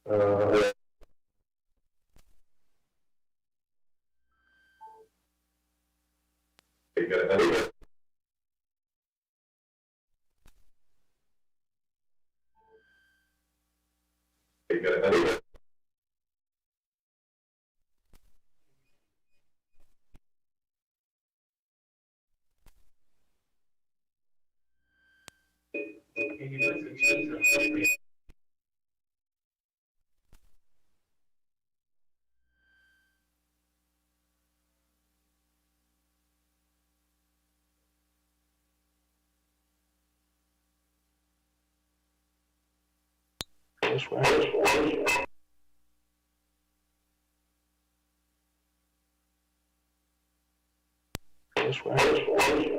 This way. This way.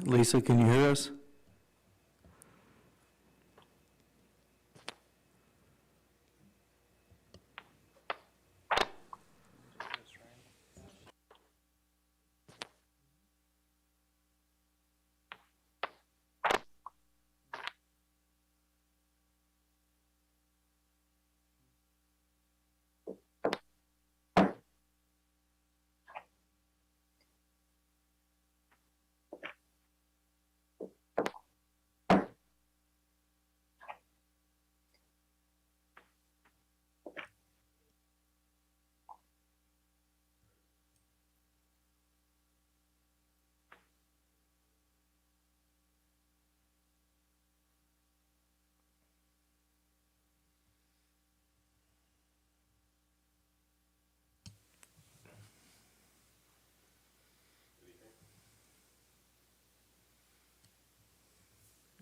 Lisa, can you hear us?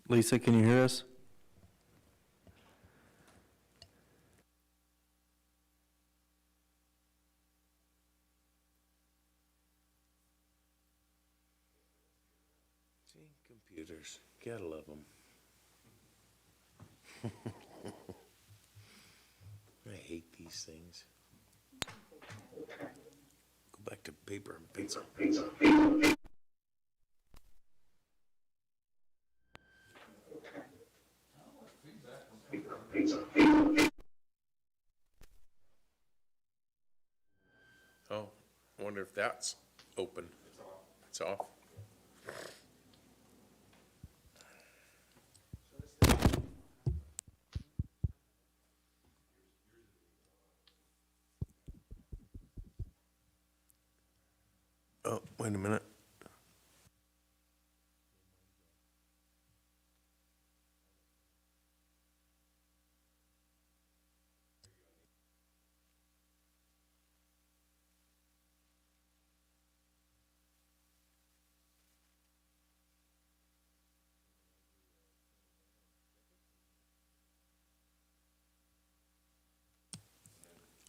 Lisa, can you hear us? See, computers, gotta love them. I hate these things. Go back to paper and pencil. Oh, I wonder if that's open. It's off. Oh, wait a minute.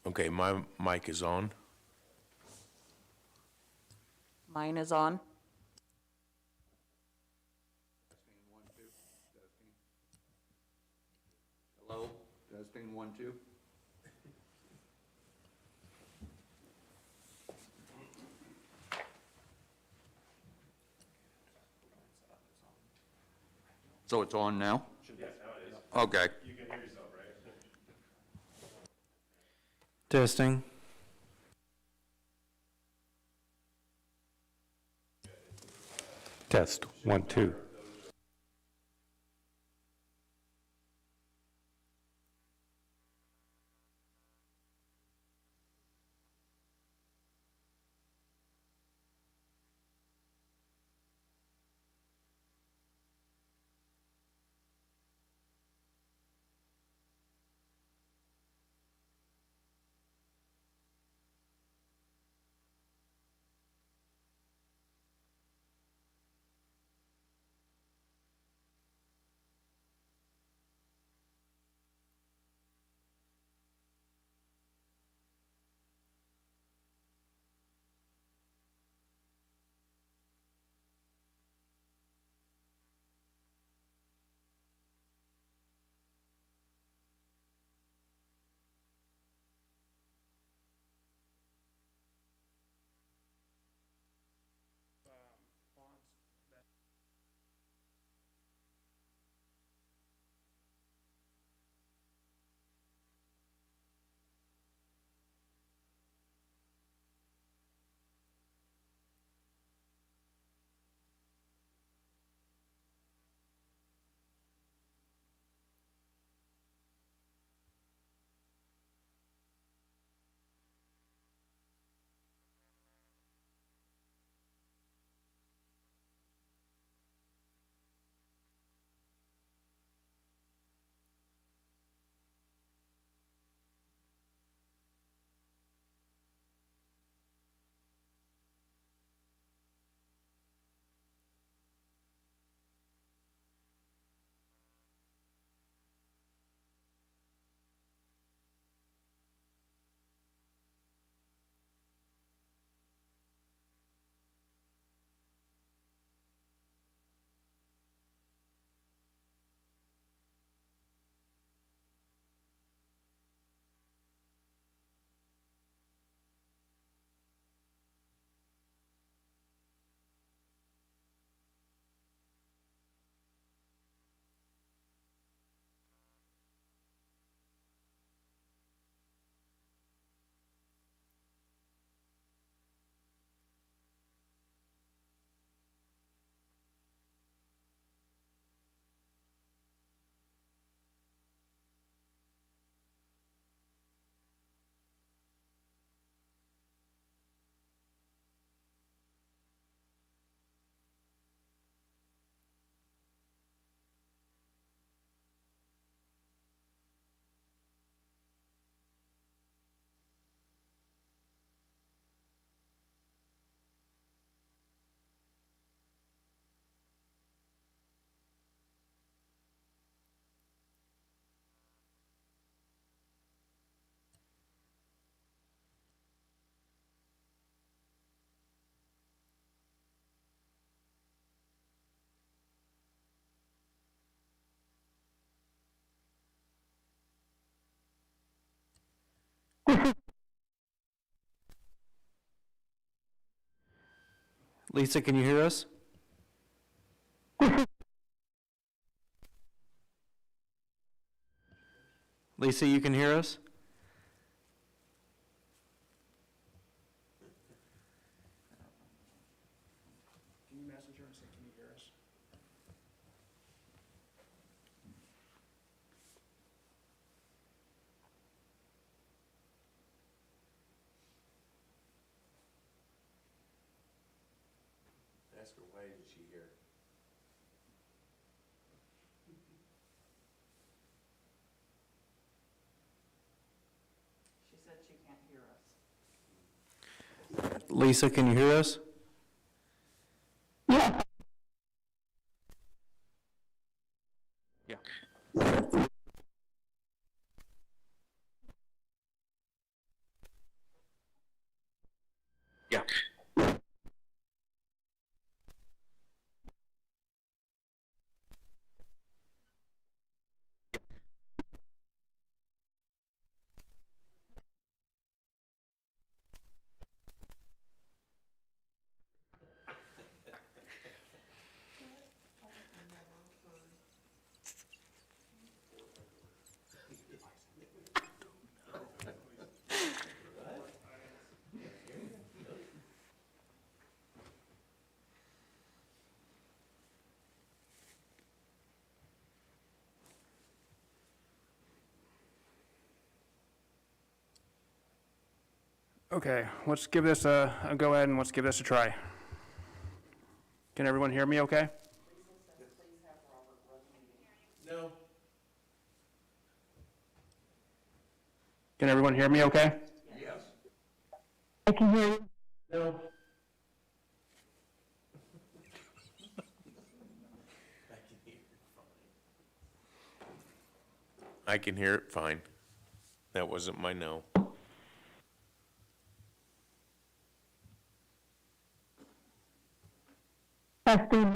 Okay, my mic is on. Mine is on. Testing 1 2. Testing. Hello. Testing 1 2. So it's on now? Yes, now it is. Okay. You can hear yourself, right? Testing. Test 1 2. Lisa, can you hear us? Lisa, you can hear us? Can you message her and say, can you hear us? Ask her, why did she hear? She said she can't hear us. Lisa, can you hear us? Yeah. Yeah. Okay, let's give this a go ahead and let's give this a try. Can everyone hear me okay? No. Can everyone hear me okay? Yes. I can hear you. No. I can hear it fine. That wasn't my no. Testing.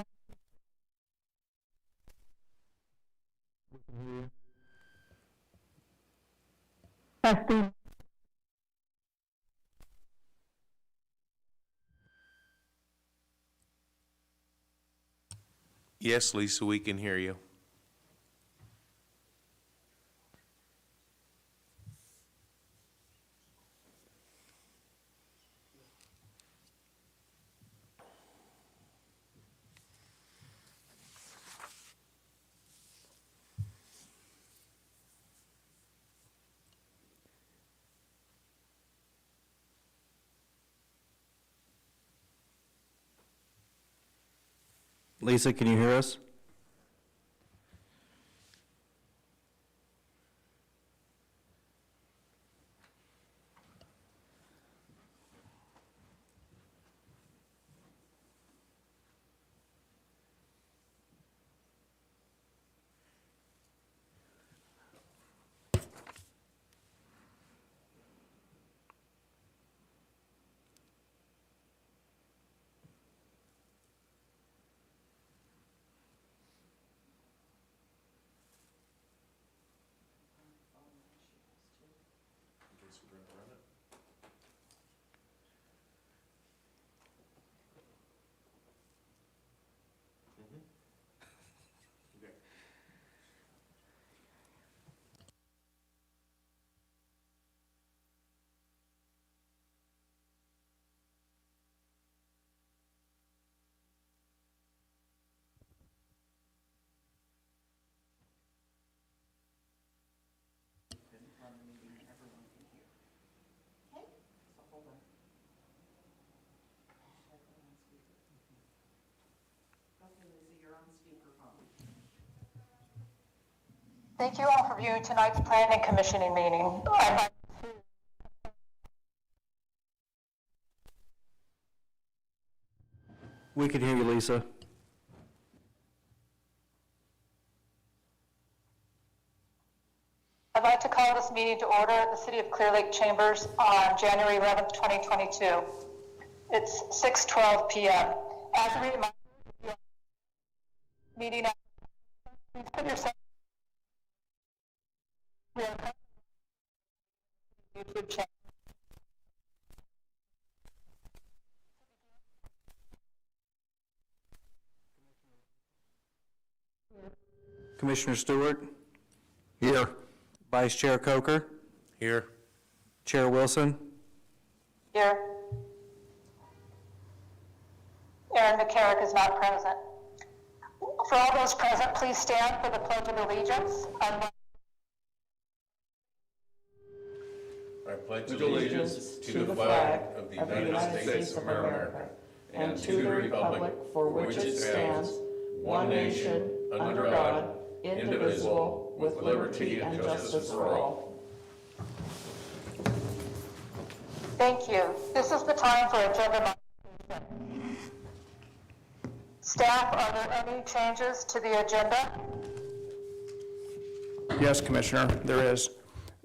Testing. Yes, Lisa, we can hear you. Lisa, can you hear us? Run the meeting and everyone can hear. Okay, so hold on. Okay, Lisa, you're on speakerphone. Thank you all for viewing tonight's planning commissioning meeting. We can hear you, Lisa. I'd like to call this meeting to order at the City of Clearlake Chambers on January 11th, 2022. It's 6:12 p.m. As a reminder, meeting, please put yourself. YouTube channel. Commissioner Stewart? Here. Vice Chair Coker? Here. Chair Wilson? Here. Aaron McCarrick is not present. For all those present, please stand for the Pledge of Allegiance. I pledge allegiance to the flag of the United States of America and to the republic for which it stands, one nation, under God, indivisible, with liberty and justice for all. Thank you. This is the time for agenda modification. Staff, are there any changes to the agenda? Yes, Commissioner, there is.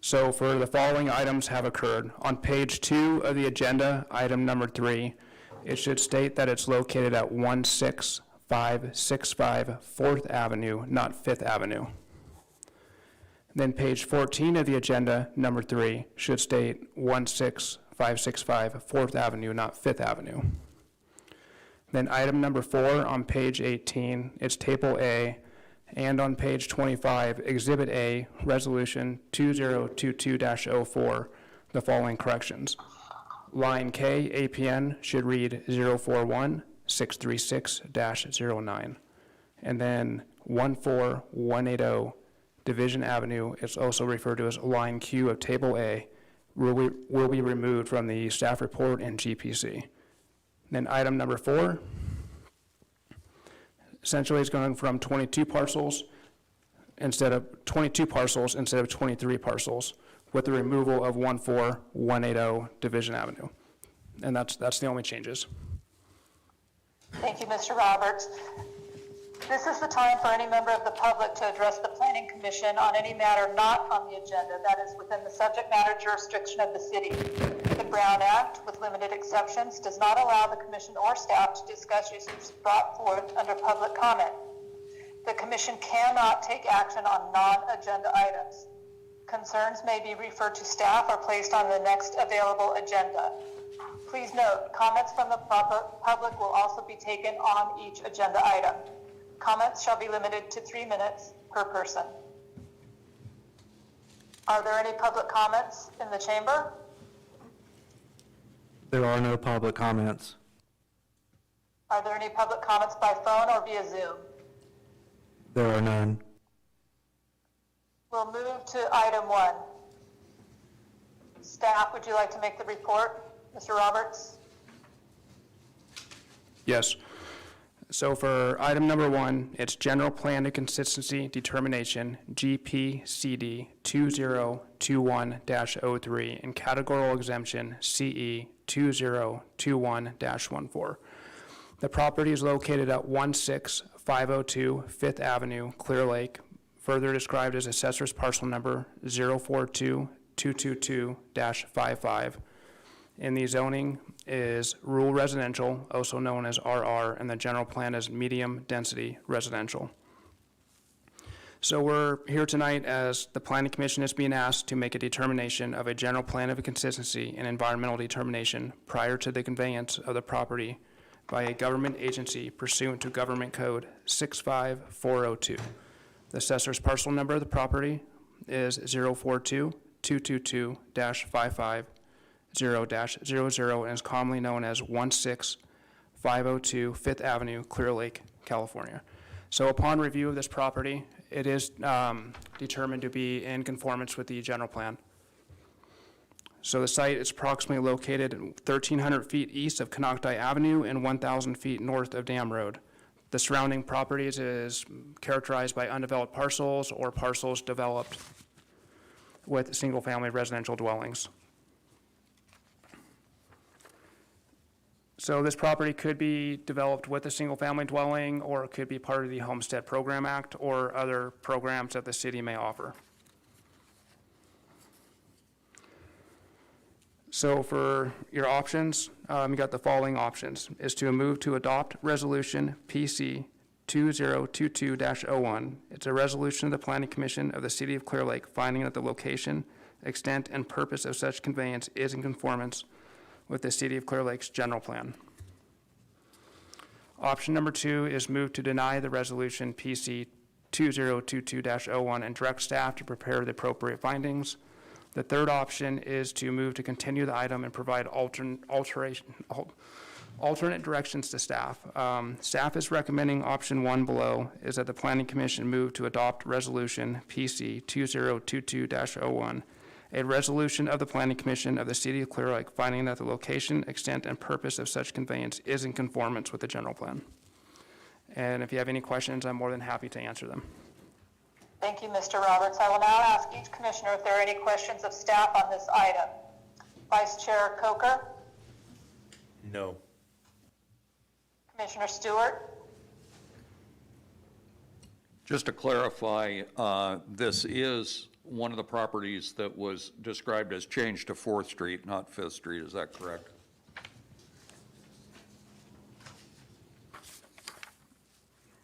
So for the following items have occurred. On page 2 of the agenda, item number 3, it should state that it's located at 16565 4th Avenue, not 5th Avenue. Then page 14 of the agenda, number 3, should state 16565 4th Avenue, not 5th Avenue. Then item number 4 on page 18, it's table A, and on page 25, exhibit A, resolution 2022-04, the following corrections. Line K, APN should read 041-636-09. And then 14180 Division Avenue is also referred to as line Q of table A, will be removed from the staff report and GPC. Then item number 4, essentially it's going from 22 parcels instead of 23 parcels with the removal of 14180 Division Avenue. And that's the only changes. Thank you, Mr. Roberts. This is the time for any member of the public to address the Planning Commission on any matter not on the agenda that is within the subject matter jurisdiction of the city. The Brown Act, with limited exceptions, does not allow the commission or staff to discuss issues brought forth under public comment. The commission cannot take action on non-agenda items. Concerns may be referred to staff or placed on the next available agenda. Please note, comments from the public will also be taken on each agenda item. Comments shall be limited to 3 minutes per person. Are there any public comments in the chamber? There are no public comments. Are there any public comments by phone or via Zoom? There are none. We'll move to item 1. Staff, would you like to make the report? Mr. Roberts? Yes. So for item number 1, it's General Plan of Consistency Determination, Gpcd 2021-03, and Categorical Exemption, CE 2021-14. The property is located at 16502 5th Avenue, Clearlake, further described as Assessor's Parcel Number 042222-55. And the zoning is rural residential, also known as RR, and the general plan is medium density residential. So we're here tonight as the Planning Commission is being asked to make a determination of a general plan of consistency and environmental determination prior to the conveyance of the property by a government agency pursuant to Government Code 65402. The assessor's parcel number of the property is 042-222-55. 0-00 and is commonly known as 16502 5th Avenue, Clearlake, California. So upon review of this property, it is determined to be in conformance with the general plan. So the site is approximately located 1,300 feet east of Canocti Avenue and 1,000 feet north of Dam Road. The surrounding properties is characterized by undeveloped parcels or parcels developed with single-family residential dwellings. So this property could be developed with a single-family dwelling, or it could be part of the Homestead Program Act or other programs that the city may offer. So for your options, you got the following options, is to move to adopt Resolution PC 2022-01. It's a resolution of the Planning Commission of the City of Clearlake finding that the location, extent, and purpose of such conveyance is in conformance with the City of Clear Lake's general plan. Option number 2 is move to deny the resolution PC 2022-01 and direct staff to prepare the appropriate findings. The third option is to move to continue the item and provide alternate directions to staff. Staff is recommending option 1 below is that the Planning Commission move to adopt resolution PC 2022-01, a resolution of the Planning Commission of the City of Clear Lake finding that the location, extent, and purpose of such conveyance is in conformance with the general plan. And if you have any questions, I'm more than happy to answer them. Thank you, Mr. Roberts. I will now ask each commissioner if there are any questions of staff on this item. Vice Chair Coker? No. Commissioner Stewart? Just to clarify, this is one of the properties that was described as changed to 4th Street, not 5th Street. Is that correct?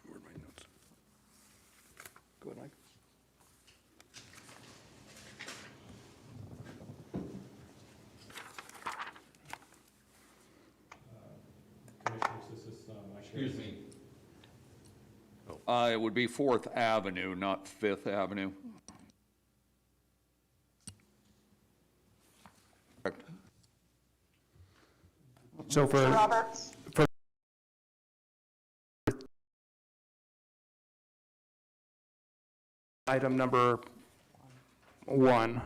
Where are my notes? Go ahead, Mike. Excuse me. It would be 4th Avenue, not 5th Avenue. Correct. So Mr. for Roberts? item number 1,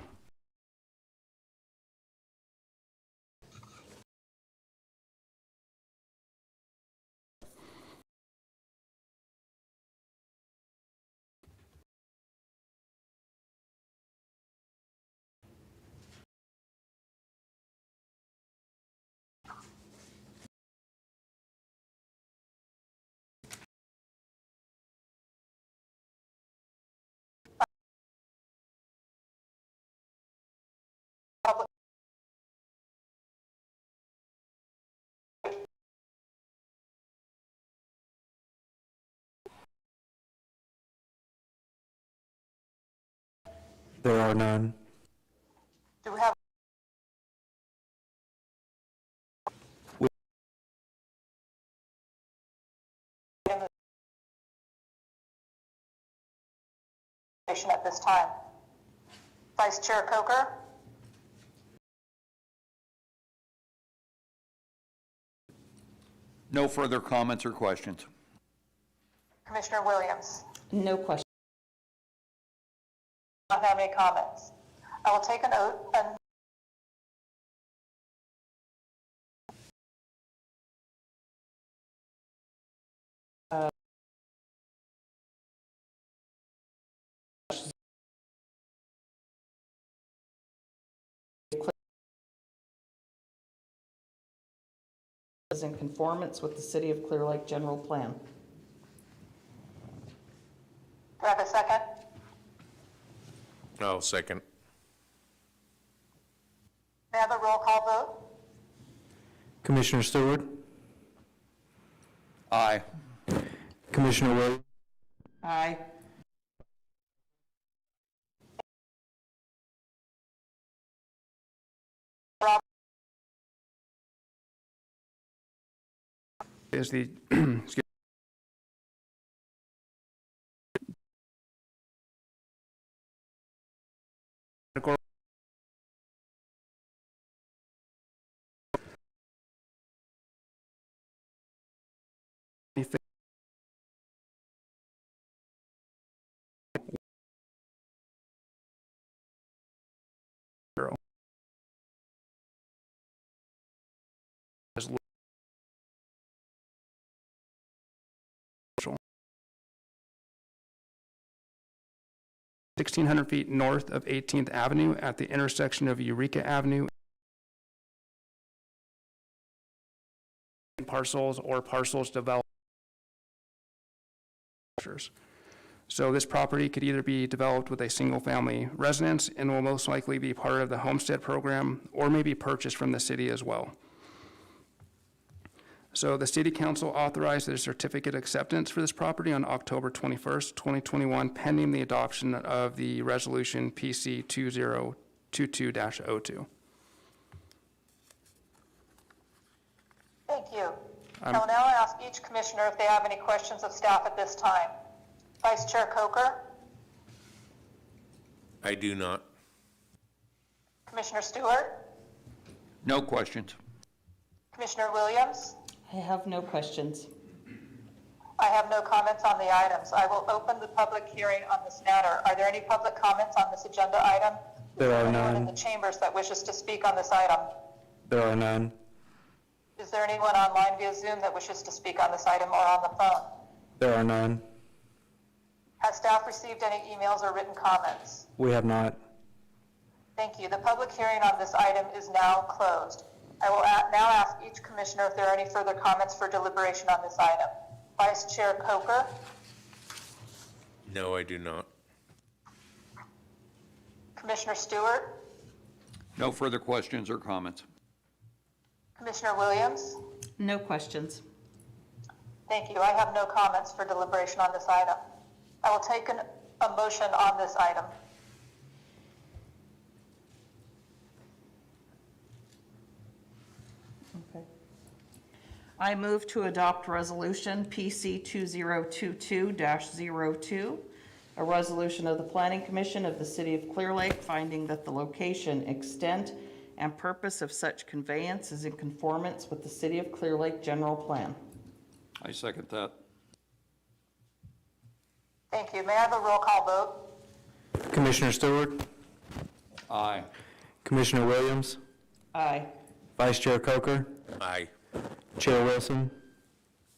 There are none. Do we have at this time? Vice Chair Coker? No further comments or questions. Commissioner Williams? No question. Not have any comments. I will take an oath and Is in conformance with the City of Clear Lake general plan. do I have a second? Oh, second. May I have a roll call vote? Commissioner Stewart? Aye. Commissioner Williams? Aye. is the is 1,600 feet north of 18th Avenue at the intersection of Eureka Avenue and parcels or parcels developed. So this property could either be developed with a single-family residence and will most likely be part of the homestead program or may be purchased from the city as well. So the City Council authorized a certificate acceptance for this property on October 21st, 2021, pending the adoption of the resolution PC 2022-02. Thank you. I will now ask each commissioner if they have any questions of staff at this time. Vice Chair Coker, I do not. Commissioner Stewart, No questions. Commissioner Williams. I have no questions. I have no comments on the items. I will open the public hearing on this matter. Are there any public comments on this agenda item? There are Anyone in none. the chambers that wishes to speak on this item? There are none. Is there anyone online via Zoom that wishes to speak on this item or on the phone? There are none. Has staff received any emails or written comments? We have not. Thank you. The public hearing on this item is now closed. I will now ask each commissioner if there are any further comments for deliberation on this item. Vice Chair Coker, No, I do not. Commissioner Stewart, No further questions or comments. Commissioner Williams. No questions. Thank you. I have no comments for deliberation on this item. I will take a motion on this item. Okay. I move to adopt Resolution PC 2022-02, a resolution of the Planning Commission of the City of Clearlake finding that the location, extent, and purpose of such conveyance is in conformance with the City of Clearlake General Plan. I second that. Thank you. May I have a roll call vote? Commissioner Stewart, Aye. Commissioner Williams, Aye. Vice Chair Coker, Aye. Chair Wilson.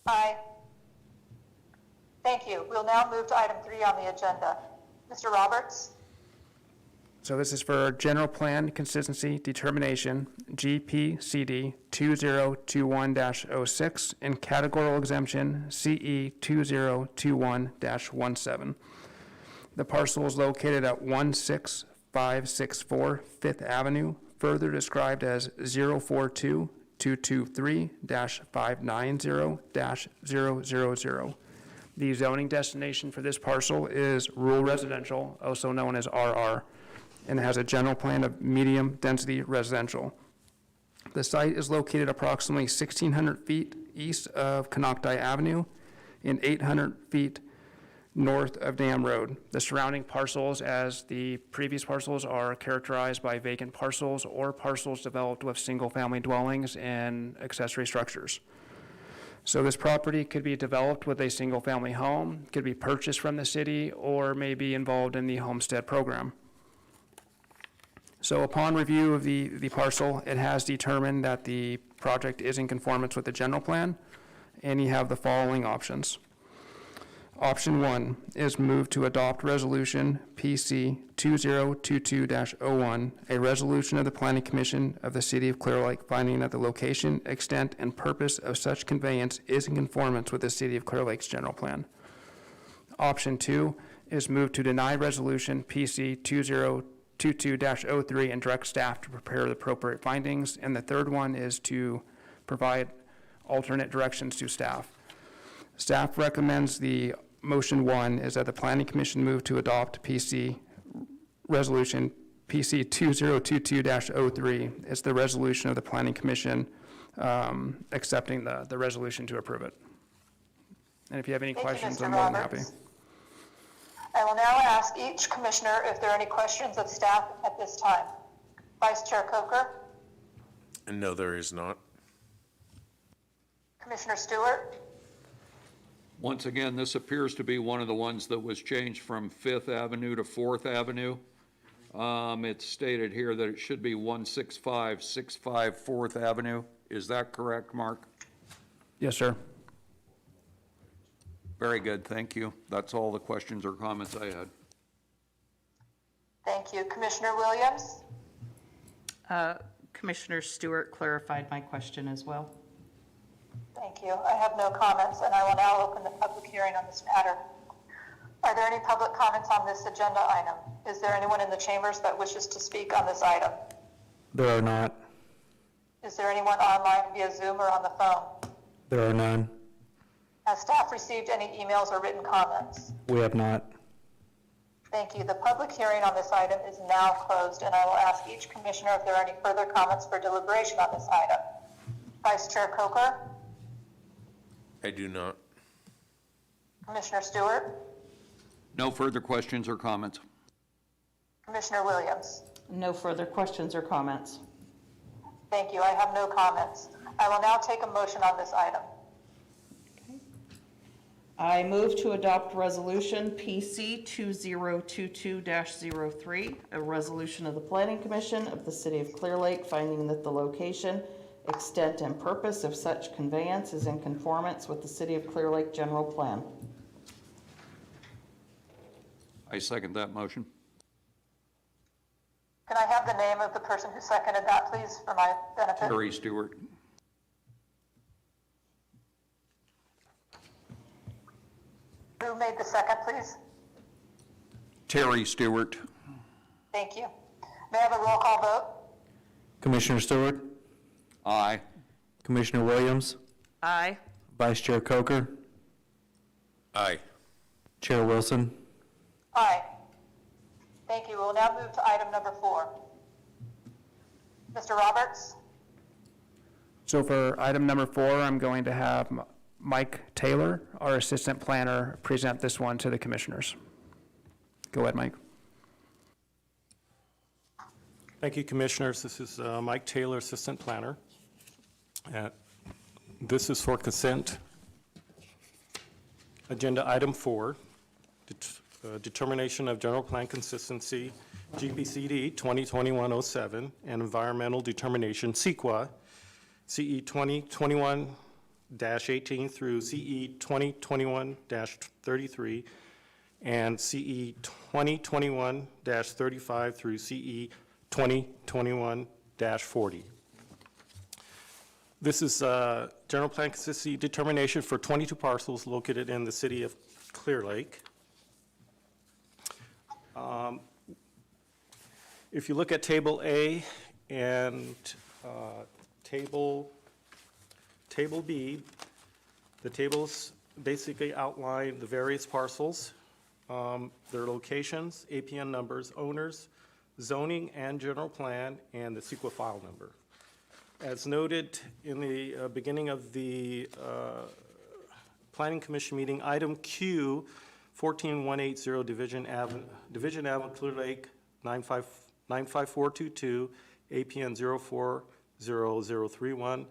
Aye. Thank you. We'll now move to item 3 on the agenda. Mr. Roberts? So this is for General Plan Consistency Determination, Gpcd 2021-06, and Categorical Exemption, CE 2021-17. The parcel is located at 16564 Fifth Avenue, further described as 042-223-590-000. The zoning destination for this parcel is rural residential, also known as RR, and it has a general plan of medium-density residential. The site is located approximately 1,600 feet east of Canocti Avenue and 800 feet north of Dam Road. The surrounding parcels, as the previous parcels, are characterized by vacant parcels or parcels developed with single-family dwellings and accessory structures. So this property could be developed with a single-family home, could be purchased from the city, or may be involved in the homestead program. So upon review of the parcel, it has determined that the project is in conformance with the general plan, and you have the following options. Option 1 is move to adopt Resolution PC 2022-01, a resolution of the Planning Commission of the City of Clearlake finding that the location, extent, and purpose of such conveyance is in conformance with the City of Clearlake's general plan. Option 2 is move to deny Resolution PC 2022-03 and direct staff to prepare the appropriate findings. And the third one is to provide alternate directions to staff. Staff recommends the motion 1 is that the Planning Commission move to adopt Resolution PC 2022-03. It's the resolution of the Planning Commission accepting the resolution to approve it. And if you have any Thank you, questions, Mr. I'm more than happy. Roberts. I will now ask each commissioner if there are any questions of staff at this time. Vice Chair Coker, No, there is not. Commissioner Stewart, Once again, this appears to be one of the ones that was changed from Fifth Avenue to Fourth Avenue. It's stated here that it should be 16565 Fourth Avenue. Is that correct, Mark? Yes, sir. Very good, thank you. That's all the questions or comments I had. thank you. Commissioner Williams, Commissioner Stewart clarified my question as well. thank you. I have no comments, and I will now open the public hearing on this matter. Are there any public comments on this agenda item? Is there anyone in the chambers that wishes to speak on this item? There are not. Is there anyone online via Zoom or on the phone? There are none. Has staff received any emails or written comments? We have not. Thank you. The public hearing on this item is now closed, and I will ask each commissioner if there are any further comments for deliberation on this item. Vice Chair Coker, I do not. Commissioner Stewart, No further questions or comments. Commissioner Williams. No further questions or comments. Thank you. I have no comments. I will now take a motion on this item. I move to adopt Resolution PC 2022-03, a resolution of the Planning Commission of the City of Clearlake finding that the location, extent, and purpose of such conveyance is in conformance with the City of Clearlake General Plan. I second that motion. Can I have the name of the person who seconded that, please, for my benefit? Terry Stewart. Who made the second, please? Terry Stewart. Thank you. May I have a roll call vote? Commissioner Stewart, Aye. Commissioner Williams, Aye. Vice Chair Coker, Aye. Chair Wilson. Aye. Thank you. We'll now move to item number 4. Mr. Roberts? So for item number 4, I'm going to have Mike Taylor, our assistant planner, present this one to the commissioners. Go ahead, Mike. Thank you, Commissioners. This is Mike Taylor, Assistant Planner. This is for consent. Agenda Item 4, Determination of General Plan Consistency, Gpcd 2021-07, and Environmental Determination, Sequa, CE 2021-18 through CE 2021-33, and CE 2021-35 through CE 2021-40. This is general plan consistency determination for 22 parcels located in the city of Clearlake. If you look at Table A and Table B, the tables basically outline the various parcels, their locations, APN numbers, owners, zoning and general plan, and the Sequa file number. As noted in the beginning of the Planning Commission meeting, item Q 14180 Division Avenue, Clearlake 95422, APN 040031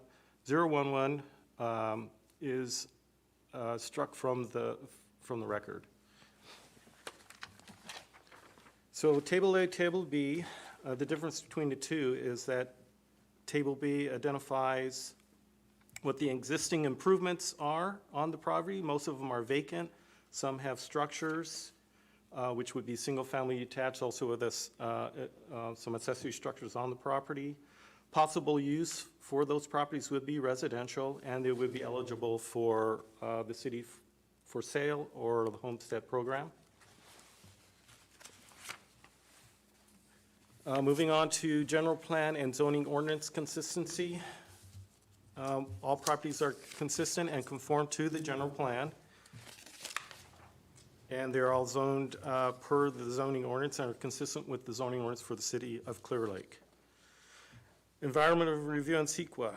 is struck from the record. So Table A, Table B, the difference between the two is that Table B identifies what the existing improvements are on the property. Most of them are vacant. Some have structures, which would be single-family detached, also with some accessory structures on the property. Possible use for those properties would be residential, and they would be eligible for the city for sale or the homestead program. Moving on to general plan and zoning ordinance consistency. All properties are consistent and conform to the general plan. And they're all zoned per the zoning ordinance and are consistent with the zoning ordinance for the city of Clearlake. Environmental review and Sequa.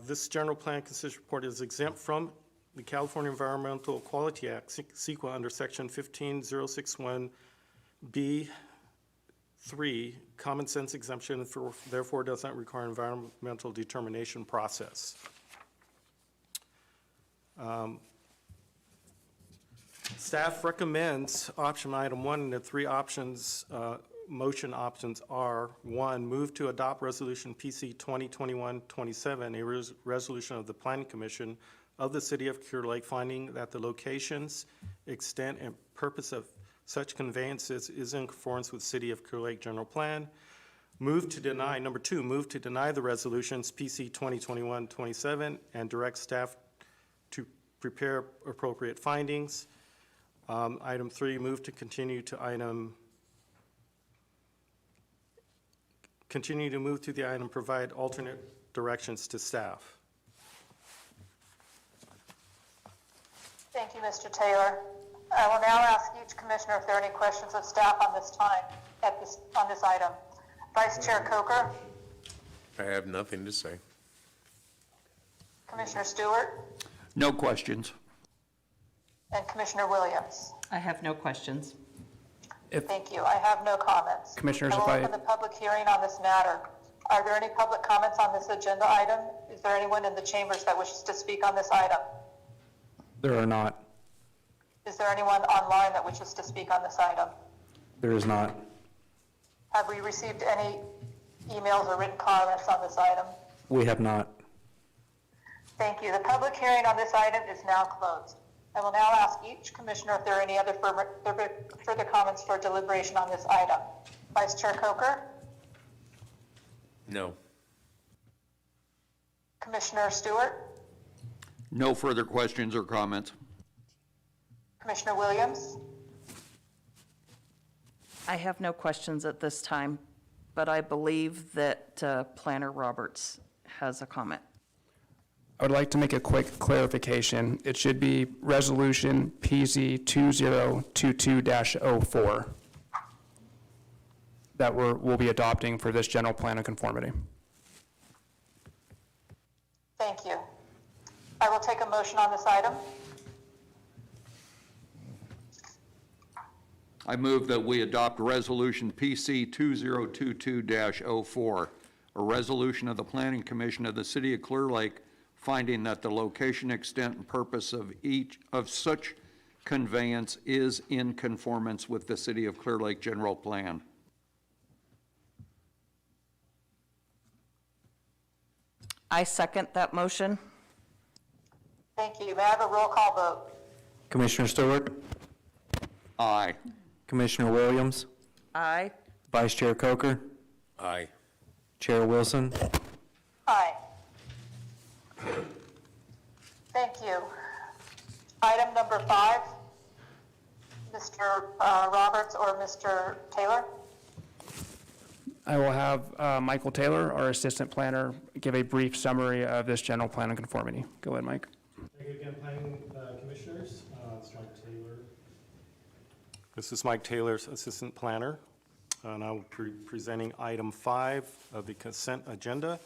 This general plan consistency report is exempt from the California Environmental Quality Act, Sequa, under section 15061B3, common sense exemption, therefore does not require environmental determination process. Staff recommends option item 1, and the 3 options, motion options are: 1, move to adopt resolution PC 2021-27, a resolution of the Planning Commission of the City of Clearlake finding that the locations, extent, and purpose of such conveyances is in conformance with City of Clearlake General Plan. Move to deny, number 2, move to deny the resolutions PC 2021-27 and direct staff to prepare appropriate findings. Item 3, move to continue to move to the item, provide alternate directions to staff. Thank you, Mr. Taylor. I will now ask each commissioner if there are any questions of staff on this time, on this item. Vice Chair Coker, I have nothing to say. Commissioner Stewart, No questions. and Commissioner Williams. I have no questions. Thank you. I have no comments. Commissioners, I will if I- open the public hearing on this matter. Are there any public comments on this agenda item? Is there anyone in the chambers that wishes to speak on this item? There are not. Is there anyone online that wishes to speak on this item? There is not. Have we received any emails or written comments on this item? We have not. Thank you. The public hearing on this item is now closed. I will now ask each commissioner if there are any other further comments for deliberation on this item. Vice Chair Coker, No. Commissioner Stewart, No further questions or comments. Commissioner Williams, I have no questions at this time, but I believe that Planner Roberts has a comment. I would like to make a quick clarification. It should be Resolution PZ 2022-04 that we'll be adopting for this general plan of conformity. thank you. I will take a motion on this item. I move that we adopt Resolution PC 2022-04, a resolution of the Planning Commission of the City of Clearlake finding that the location, extent, and purpose of each of such conveyance is in conformance with the City of Clearlake General Plan. I second that motion. Thank you. May I have a roll call vote? Commissioner Stewart? Aye. Commissioner Williams? Aye. Vice Chair Coker? Aye. Chair Wilson? Aye. Thank you. Item number 5, Mr. Roberts or Mr. Taylor? I will have Michael Taylor, our assistant planner, give a brief summary of this general plan of conformity. Go ahead, Mike. Thank you again, Planning Commissioners. It's Mike Taylor. This is Mike Taylor's Assistant Planner, and I will be presenting item 5 of the consent agenda.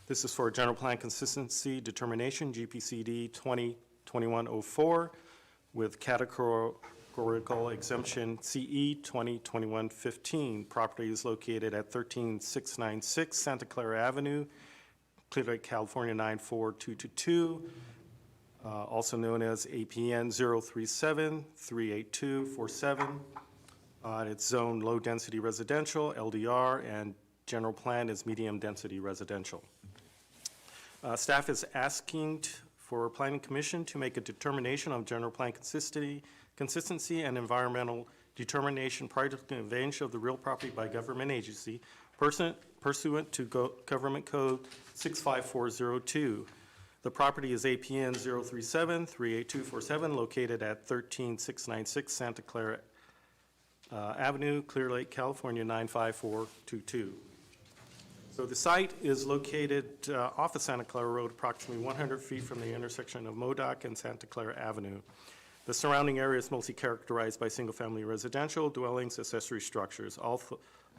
This is for General Plan Consistency Determination, Gpcd 2021-04, with Catechurical Exemption CE 2021-15. Property is located at 13696 Santa Clara Avenue, Clearlake, California 94222. Also known as APN 037-38247. It's zoned low-density residential, LDR, and general plan is medium-density residential. Staff is asking for Planning Commission to make a determination of general plan consistency and environmental determination prior to the conveyance of the real property by government agency pursuant to Government Code 65402. The property is APN 037-38247, located at 13696 Santa Clara Avenue, Clearlake, California 95422. So the site is located off of Santa Clara Road, approximately 100 feet from the intersection of Modoc and Santa Clara Avenue. The surrounding area is mostly characterized by single-family residential dwellings, accessory structures.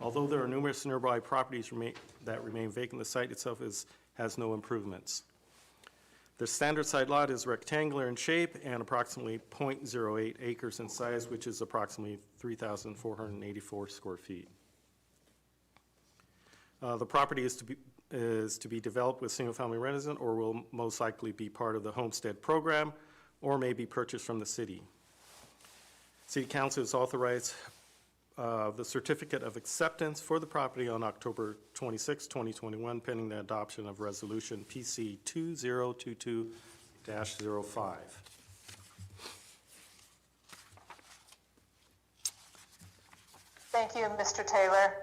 Although there are numerous nearby properties that remain vacant, the site itself has no improvements. The standard site lot is rectangular in shape and approximately 0.08 acres in size, which is approximately 3,484 square feet. The property is to be developed with single-family resident or will most likely be part of the homestead program or may be purchased from the city. City Council has authorized the certificate of acceptance for the property on October 26, 2021, pending the adoption of Resolution PC 2022-05. Thank you, Mr. Taylor.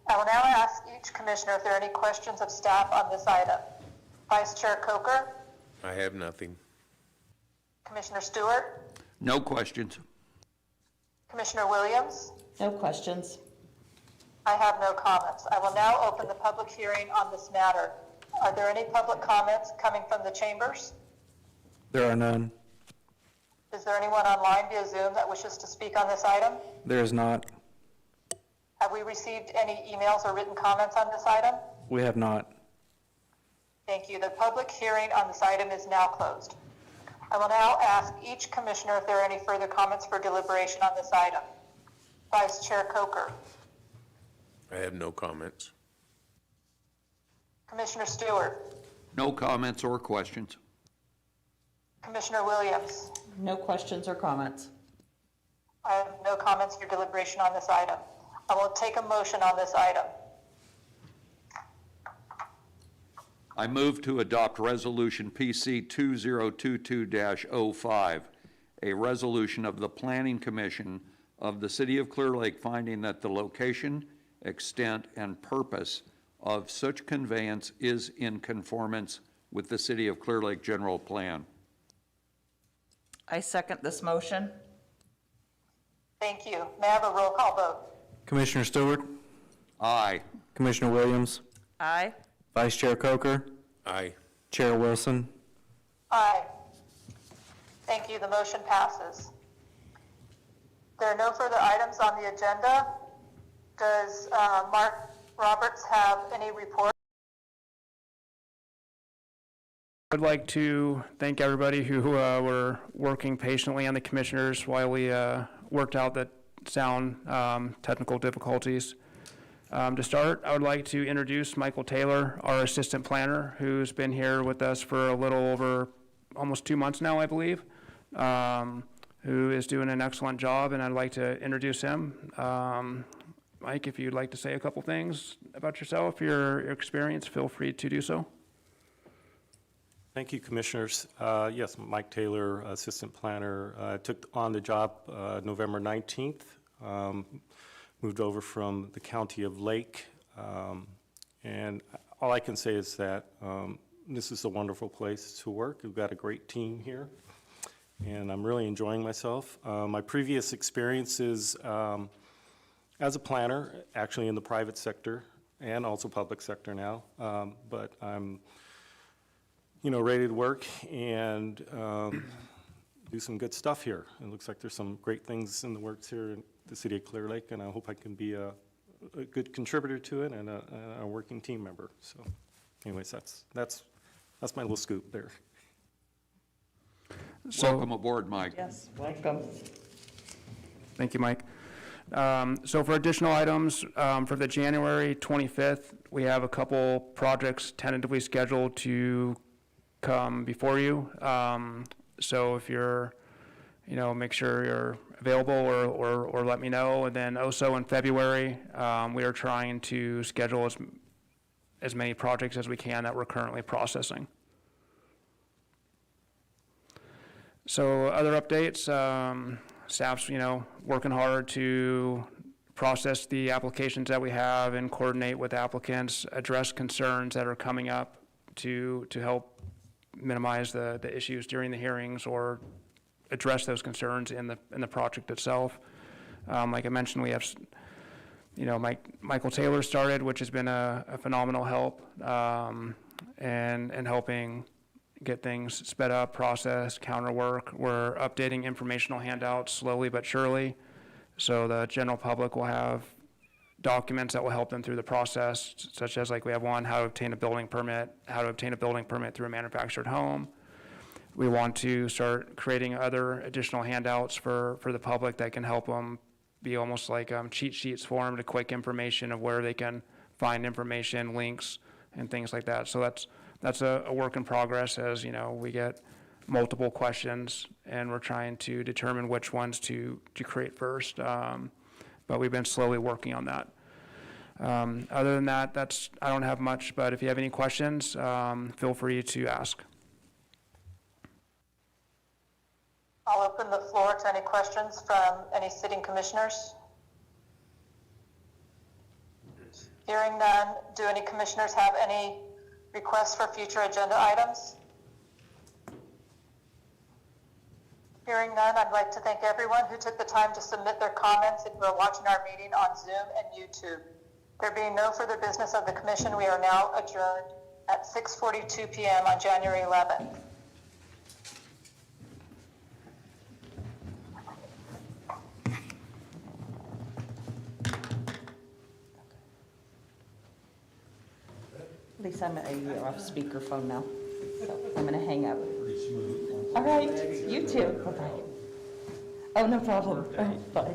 I will now ask each commissioner if there are any questions of staff on this item. Vice Chair Coker, I have nothing. Commissioner Stewart, No questions. Commissioner Williams. No questions. I have no comments. I will now open the public hearing on this matter. Are there any public comments coming from the chambers? There are none. Is there anyone online via Zoom that wishes to speak on this item? There is not. Have we received any emails or written comments on this item? We have not. Thank you. The public hearing on this item is now closed. I will now ask each commissioner if there are any further comments for deliberation on this item. Vice Chair Coker. I have no comments. Commissioner Stewart. No comments or questions. Commissioner Williams. No questions or comments. I have no comments for deliberation on this item. I will take a motion on this item. I move to adopt Resolution PC 2022-05, a resolution of the Planning Commission of the City of Clearlake finding that the location, extent, and purpose of such conveyance is in conformance with the City of Clearlake General Plan. I second this motion. Thank you. May I have a roll call vote? Commissioner Stewart, Aye. Commissioner Williams, Aye. Vice Chair Coker, Aye. Chair Wilson. Aye. Thank you. The motion passes. There are no further items on the agenda. Does Mark Roberts have any report? I'd like to thank everybody who were working patiently on the commissioners while we worked out the sound technical difficulties. To start, I would like to introduce Michael Taylor, our assistant planner, who's been here with us for a little over almost 2 months now, I believe, who is doing an excellent job, and I'd like to introduce him. Mike, if you'd like to say a couple things about yourself, your experience, feel free to do so. Thank you, Commissioners. Yes, Mike Taylor, Assistant Planner. I took on the job November 19th, moved over from the County of Lake, and all I can say is that this is a wonderful place to work. We've got a great team here, and I'm really enjoying myself. My previous experiences as a planner, actually in the private sector and also public sector now, but I'm ready to work and do some good stuff here. It looks like there's some great things in the works here in the city of Clearlake, and I hope I can be a good contributor to it and a working team member. So anyways, that's my little scoop there. Welcome aboard, Mike. Yes, welcome. Thank you, Mike. So for additional items, for the January 25th, we have a couple projects tentatively scheduled to come before you. So if you're, make sure you're available or let me know. And then also in February, we are trying to schedule as many projects as we can that we're currently processing. So other updates, staff's, working hard to process the applications that we have and coordinate with applicants, address concerns that are coming up to help minimize the issues during the hearings or address those concerns in the project itself. Like I mentioned, we have, Michael Taylor started, which has been a phenomenal help and helping get things sped up, processed, counter work. We're updating informational handouts slowly but surely, so the general public will have documents that will help them through the process, such as we have one, how to obtain a building permit, through a manufactured home. We want to start creating other additional handouts for the public that can help them be almost like cheat sheets for them to quick information of where they can find information, links, and things like that. So that's a work in progress as, we get multiple questions and we're trying to determine which ones to create first. But we've been slowly working on that. Other than that, I don't have much, but if you have any questions, feel free to ask. I'll open the floor to any questions from any sitting commissioners. Hearing none, do any commissioners have any requests for future agenda items? Hearing none, I'd like to thank everyone who took the time to submit their comments and who are watching our meeting on Zoom and YouTube. There being no further business of the commission, we are now adjourned at 6:42 p.m. on January 11th. please, you're off speakerphone now, so I'm gonna hang up. All right, you too, bye-bye. Oh, no problem, oh, bye.